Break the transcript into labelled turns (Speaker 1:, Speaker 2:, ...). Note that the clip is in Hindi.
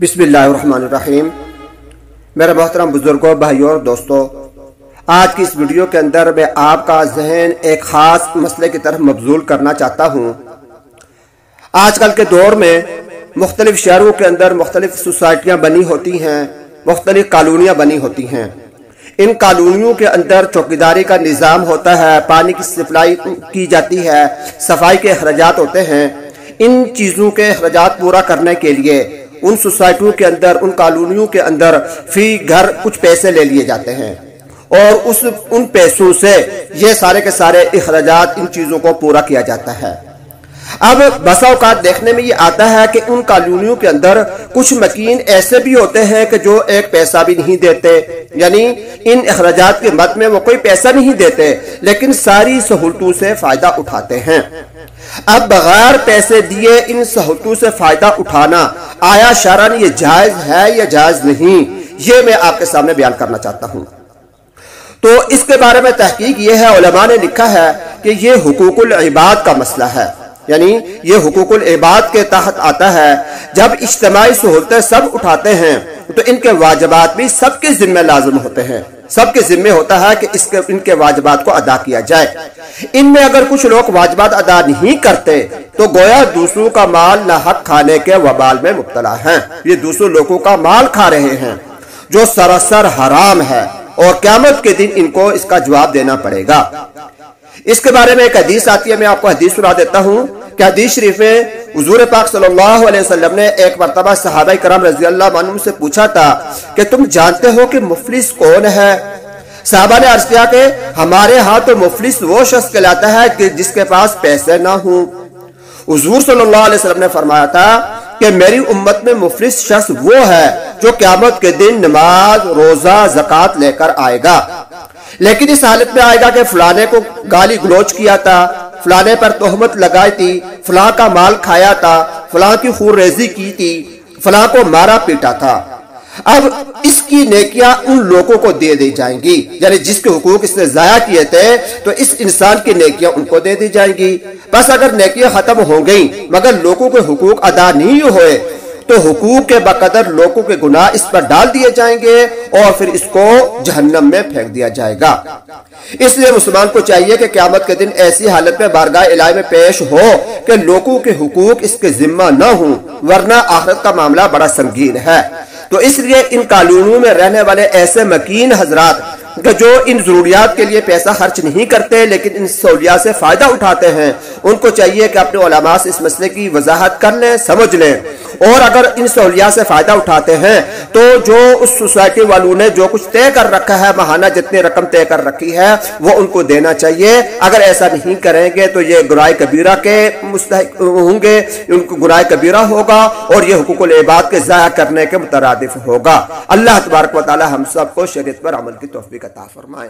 Speaker 1: बिस्मिल्लाहिर्रहमानिर्रहीम। मेरे मोहतरम बुजुर्गों, भाइयों और दोस्तों, आज की इस वीडियो के अंदर मैं आपका जहन एक ख़ास मसले की तरफ मबजूल करना चाहता हूँ। आजकल के दौर में मुख्तलिफ शहरों के अंदर मुख्तलिफ सोसाइटियाँ बनी होती हैं, मुख्तलिफ कॉलोनियाँ बनी होती हैं। इन कॉलोनियों के अंदर चौकीदारी का निज़ाम होता है, पानी की सप्लाई की जाती है, सफाई के अखराजात होते हैं। इन चीज़ों के अखराजात पूरा करने के लिए उन सोसाइटियों के अंदर, उन कॉलोनियों के अंदर फी घर कुछ पैसे ले लिए जाते हैं और उन पैसों से ये सारे के सारे अखराजात, इन चीज़ों को पूरा किया जाता है। अब बसा औकात देखने में ये आता है कि उन कॉलोनियों के अंदर कुछ मकीन ऐसे भी होते हैं कि जो एक पैसा भी नहीं देते, यानी इन अखराजात के मद में वो कोई पैसा नहीं देते, लेकिन सारी सहूलतों से फायदा उठाते हैं। अब बगैर पैसे दिए इन सहूलतों से फायदा उठाना आया शरअन ये जायज है या जायज नहीं, ये मैं आपके सामने बयान करना चाहता हूं। तो इसके बारे में तहकीक ये है, उलमा ने लिखा है कि ये हुकूकुल इबाद का मसला है, यानी ये हुकूकुल इबाद के तहत आता है। जब इज्तिमाई सहूलतें सब उठाते हैं तो इनके वाजिबात भी सबके जिम्मे लाजिम होते हैं, सबके जिम्मे होता है कि इनके वाजिबात को अदा किया जाए। इनमें अगर कुछ लोग वाजिबात अदा नहीं करते तो गोया दूसरों का माल नाहक खाने के वबाल में मुब्तला हैं। ये दूसरों लोगों का माल खा रहे हैं जो सरासर हराम है और क़यामत के दिन इनको इसका जवाब देना पड़ेगा। इसके बारे में एक हदीस आती है, मैं आपको हदीस सुना देता हूँ कि हदीस शरीफ में हुजूर पाक सल्लल्लाहु अलैहि वसल्लम ने एक मरतबा सहाबा किराम रज़ियल्लाहु अन्हुम से पूछा था कि तुम जानते हो कि मुफलिस कौन है? सहाबा ने अर्ज किया कि हमारे यहाँ तो मुफलिस वो शख्स कहलाता है कि जिसके पास पैसे ना हो। हुजूर सल्लल्लाहु अलैहि वसल्लम ने फरमाया था कि मेरी उम्मत में मुफलिस शख्स वो है जो क़यामत के दिन नमाज, रोजा, ज़कात लेकर आएगा, लेकिन इस हालत में आएगा कि फलाने को गाली गलोच किया था, फलाने पर तोहमत लगाई थी, फलां का माल खाया था, फलां की खूनरेजी की थी, फलां को मारा पीटा था। अब इसकी नेकियां उन लोगों को दे दी जाएंगी, यानी जिसके हुकूक इसने जाया किए थे तो इस इंसान की नेकियां उनको दे दी जाएंगी। बस अगर नेकियां खत्म हो गई मगर लोगों के हुकूक अदा नहीं हुए तो हुकूक के बकदर लोगों के गुनाह इस पर डाल दिए जाएंगे और फिर इसको जहन्नम में फेंक दिया जाएगा। इसलिए मुसलमान को चाहिए कि क़यामत के दिन ऐसी हालत में बारगाह इलाही में पेश हो कि लोगों के हुकूक इसके जिम्मा न हो, वरना आखिरत का मामला बड़ा संगीन है। तो इसलिए इन कॉलोनियों में रहने वाले ऐसे मकीन हजरात जो इन जरूरियात के लिए पैसा खर्च नहीं करते लेकिन इन सहूलियात से फायदा उठाते हैं, उनको चाहिए कि अपने उलमा से इस मसले की वजाहत कर लें, समझ लें। और अगर इन सहूलियात से फायदा उठाते हैं तो जो उस सोसाइटी वालों ने जो कुछ तय कर रखा है, महाना जितनी रकम तय कर रखी है, वो उनको देना चाहिए। अगर ऐसा नहीं करेंगे तो ये गुनाह कबीरा के मुस्तहिक होंगे, उनको गुनाह कबीरा होगा और ये हुकूकुल इबाद के ज़ाया करने के मुतरादिफ होगा। अल्लाह तबारक व तआला हम सबको शरीयत पर अमल की तौफीक अता फरमाए।